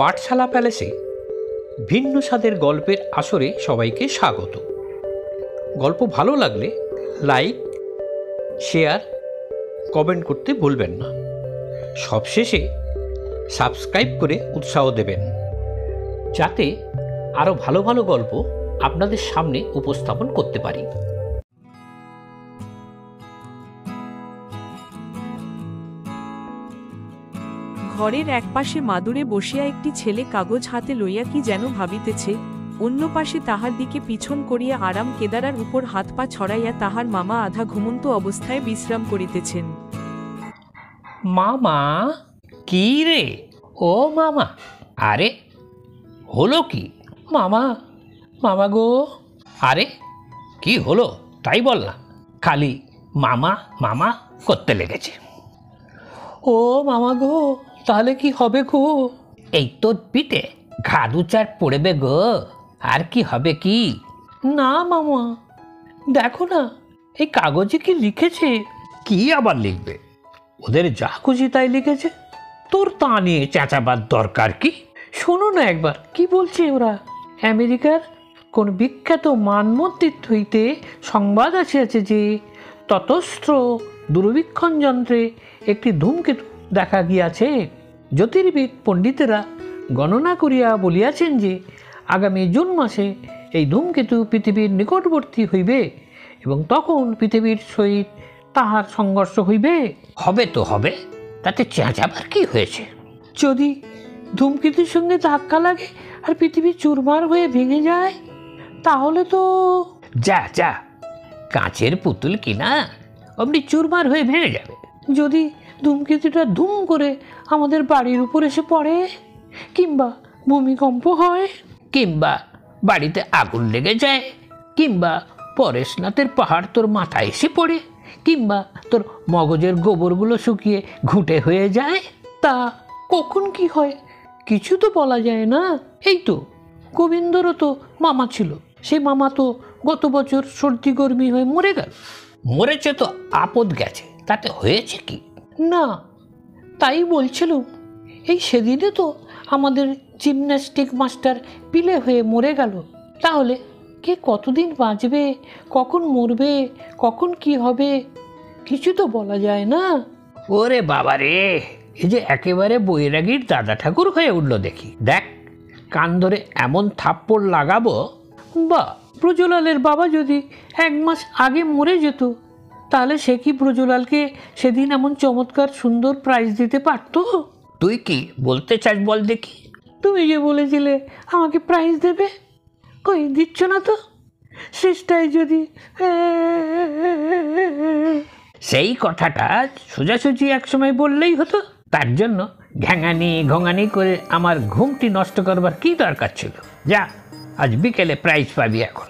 পাঠশালা প্যালেসে ভিন্ন স্বাদের গল্পের আসরে সবাইকে স্বাগত। গল্প ভালো লাগলে লাইক, শেয়ার, কমেন্ট করতে ভুলবেন না। সবশেষে সাবস্ক্রাইব করে উৎসাহ দেবেন, যাতে আরও ভালো ভালো গল্প আপনাদের সামনে উপস্থাপন করতে পারি। ঘরের একপাশে মাদুরে বসিয়া একটি ছেলে কাগজ হাতে লইয়া কি যেন ভাবিতেছে, অন্য পাশে তাহার দিকে পিছন করিয়া আরাম কেদারার উপর হাত পা ছড়াইয়া তাহার মামা আধা ঘুমন্ত অবস্থায় বিশ্রাম করিতেছেন। মামা, কি রে? ও মামা, আরে হলো কি? মামা, মামা গো। আরে কি হলো তাই বল না, খালি মামা মামা করতে লেগেছে। ও মামা গো, তাহলে কি হবে গো? এই তোর পিঠে ঘা দু চার পড়বে গো, আর কি হবে কি? না মামা, দেখো না এই কাগজে কি লিখেছে। কি আবার লিখবে? ওদের যা খুশি তাই লিখেছে, তোর তা নিয়ে চেঁচাবার দরকার কি? শোনো না একবার কি বলছে ওরা। আমেরিকার কোন বিখ্যাত মানমন্ত্রী হইতে সংবাদ আসিয়াছে যে ততস্ত্র দূরবীক্ষণ যন্ত্রে একটি ধূমকেতু দেখা গিয়াছে। জ্যোতির্বিদ পণ্ডিতেরা গণনা করিয়া বলিয়াছেন যে আগামী জুন মাসে এই ধূমকেতু পৃথিবীর নিকটবর্তী হইবে এবং তখন পৃথিবীর সহিত তাহার সংঘর্ষ হইবে। হবে তো হবে, তাতে চেঁচাবার কি হয়েছে? যদি ধূমকেতুর সঙ্গে ধাক্কা লাগে আর পৃথিবী চুরমার হয়ে ভেঙে যায়, তাহলে তো যা যা কাঁচের পুতুল কিনা অমনি চুরমার হয়ে ভেঙে যাবে। যদি ধূমকেতুটা ধুম করে আমাদের বাড়ির উপর এসে পড়ে, কিংবা ভূমিকম্প হয়, কিংবা বাড়িতে আগুন লেগে যায়, কিংবা পরেশনাথের পাহাড় তোর মাথায় এসে পড়ে, কিংবা তোর মগজের গোবরগুলো শুকিয়ে ঘুঁটে হয়ে যায়, তা কখন কি হয় কিছু তো বলা যায় না। এই তো গোবিন্দরও তো মামা ছিল, সেই মামা তো গত বছর সর্দি গরমি হয়ে মরে গেল। মরেছে তো আপদ গেছে, তাতে হয়েছে কি? না, তাই বলছিল। এই সেদিনে তো আমাদের জিমন্যাস্টিক মাস্টার পিলে হয়ে মরে গেল। তাহলে কে কতদিন বাঁচবে, কখন মরবে, কখন কি হবে কিছু তো বলা যায় না। ওরে বাবা রে, এই যে একেবারে বৈরাগীর দাদা ঠাকুর হয়ে উঠল দেখি। দেখ, কান ধরে এমন থাপ্পড় লাগাবো, বা ব্রজলালের বাবা যদি 1 মাস আগে মরে যেত, তাহলে সে কি ব্রজলালকে সেদিন এমন চমৎকার সুন্দর প্রাইজ দিতে পারত? তুই কি বলতে চাস বল দেখি? তুমি যে বলেছিলে আমাকে প্রাইজ দেবে, কই দিচ্ছ না তো? শেষটায় যদি সেই কথাটা সোজাসুজি একসময় বললেই হতো। তার জন্য ঘ্যাঙানি ঘঙানি করে আমার ঘুমটি নষ্ট করবার কি দরকার ছিল? যা, আজ বিকেলে প্রাইজ পাবি এখন।